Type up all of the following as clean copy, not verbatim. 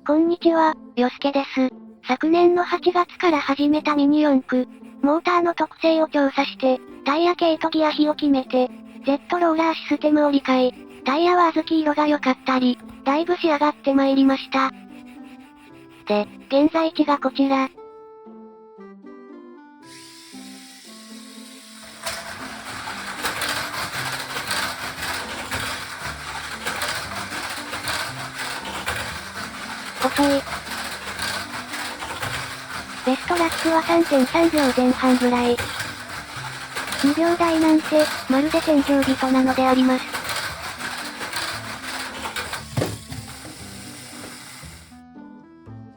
こんにちは、よすけです。昨年の8月から始めたミニ四駆。モーターの特性を調査して、タイヤ系とギア比を決めて、Z ローラーシステムを理解。タイヤは小豆色が良かったり、だいぶ仕上がってまいりました。で、現在地がこちら。遅い。ベストラップは 3.3 秒前半ぐらい。2秒台なんて、まるで天井人なのであります。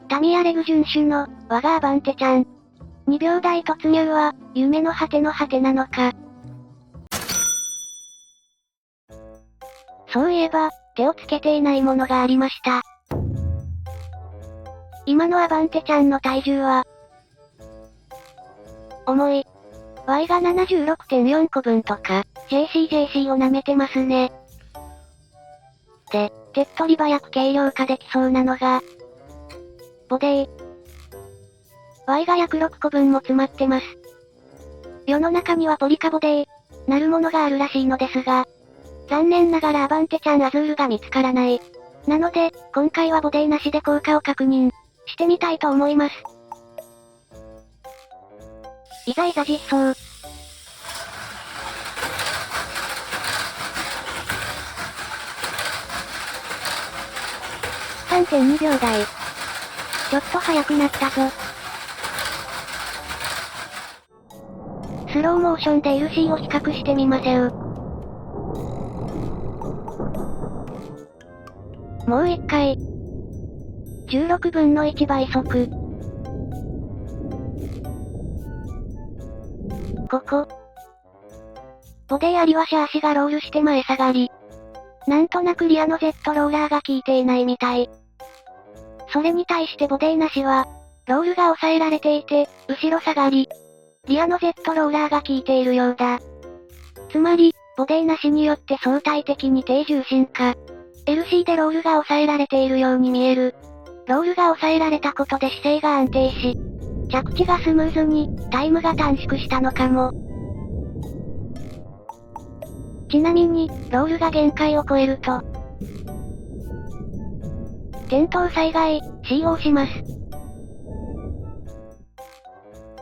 タミヤレグ順種の、ワガーバンテちゃん。2秒台突入は、夢の果ての果てなのか。そういえば、手をつけていないものがありました。今のアバンテちゃんの体重は、重い。Y が 76.4 個分とか、JC を舐めてますね。で、手っ取り早く軽量化できそうなのが、ボディ。Y が約6個分も詰まってます。世の中にはポリカボディ、なるものがあるらしいのですが、残念ながらアバンテちゃんアズールが見つからない。なので、今回はボディなしで効果を確認してみたいと思います。いざ実装。3.2 秒台。ちょっと速くなったぞ。スローモーションで LC を比較してみません。もう一回。16分の1倍速。ここ。ボディありはシャ足がロールして前下がり。なんとなくリアの Z ローラーが効いていないみたい。それに対してボディなしは、ロールが抑えられていて、後ろ下がり。リアの Z ローラーが効いているようだ。つまり、ボディなしによって相対的に低重心化。LC でロールが抑えられているように見える。ロールが抑えられたことで姿勢が安定し、着地がスムーズに、タイムが短縮したのかも。ちなみに、ロールが限界を超えると、転倒災害、使用します。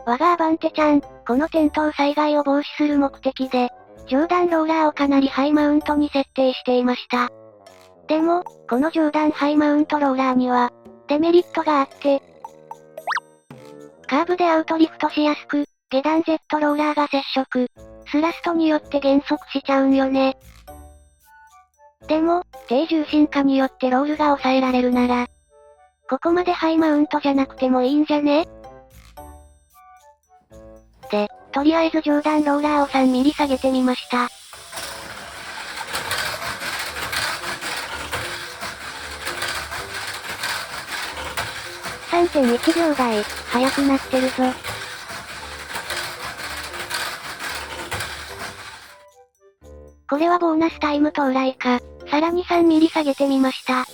ワガーバンテちゃん、この転倒災害を防止する目的で、上段ローラーをかなりハイマウントに設定していました。でも、この上段ハイマウントローラーには、デメリットがあって、カーブでアウトリフトしやすく、下段 Z ローラーが接触、スラストによって減速しちゃうんよね。でも、低重心化によってロールが抑えられるなら、ここまでハイマウントじゃなくてもいいんじゃね？で、とりあえず上段ローラーを3ミリ下げてみました。3.1 秒台、速くなってるぞ。これはボーナスタイム到来か。さらに3ミリ下げてみました。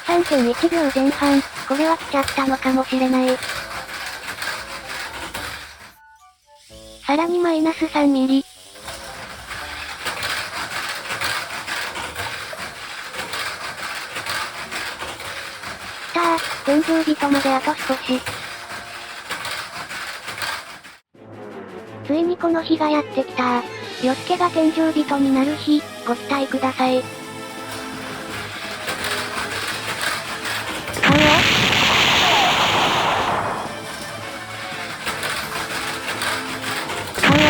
3.1 秒前半、これは来ちゃったのかもしれない。さらにマイナス3ミリ。きたー、天井人まであと少し。ついにこの日がやってきたー。よすけが天井人になる日、ご期待ください。買うよ。買うよ。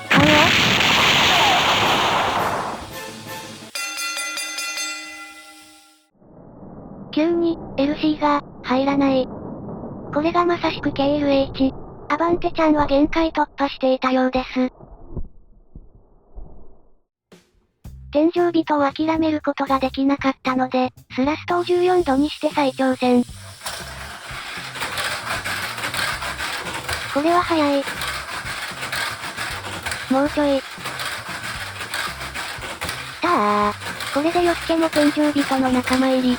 買うよ。急に、LC が、入らない。これがまさしく KLH。アバンテちゃんは限界突破していたようです。天井人を諦めることができなかったので、スラストを14度にして再挑戦。これは早い。もうちょい。これでヨスケも天井人の仲間入り。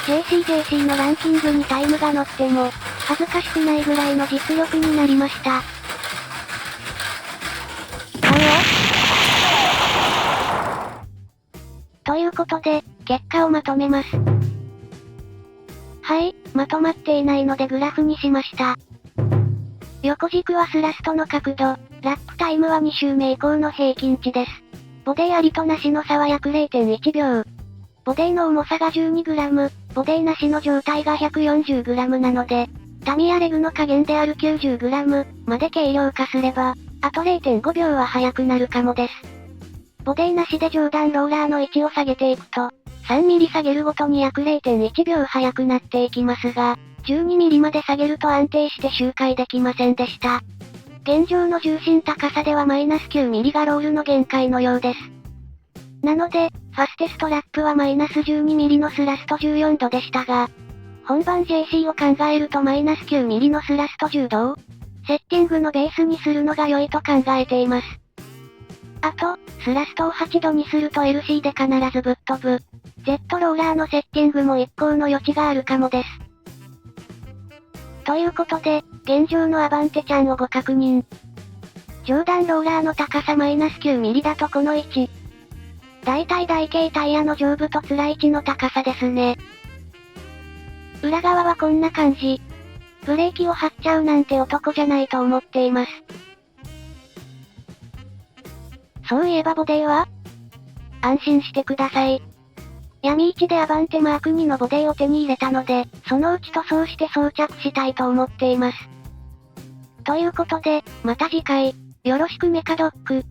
JCJC のランキングにタイムが乗っても、恥ずかしくないぐらいの実力になりました。ということで、結果をまとめます。はい、まとまっていないのでグラフにしました。横軸はスラストの角度、ラップタイムは2周目以降の平均値です。ボディありとなしの差は約 0.1 秒。ボディの重さが 12g、ボディなしの状態が 140g なので、タミヤレグの加減である 90g まで軽量化すれば、あと 0.5 秒は速くなるかもです。ボディなしで上段ローラーの位置を下げていくと、3ミリ下げるごとに約 0.1 秒速くなっていきますが、12ミリまで下げると安定して周回できませんでした。現状の重心高さではマイナス9ミリがロールの限界のようです。なので、ファステストラップはマイナス12ミリのスラスト14度でしたが、本番 JC を考えるとマイナス9ミリのスラスト10度を、セッティングのベースにするのが良いと考えています。あと、スラストを8度にすると LC で必ずぶっ飛ぶ。Z ローラーのセッティングも一向の余地があるかもです。ということで、現状のアバンテちゃんをご確認。上段ローラーの高さマイナス9ミリだとこの位置。だいたい台形タイヤの上部と面位置の高さですね。裏側はこんな感じ。ブレーキを張っちゃうなんて男じゃないと思っています。そういえばボディは？安心してください。闇市でアバンテマーク2のボディを手に入れたので、そのうち塗装して装着したいと思っています。ということで、また次回、よろしくメカドック。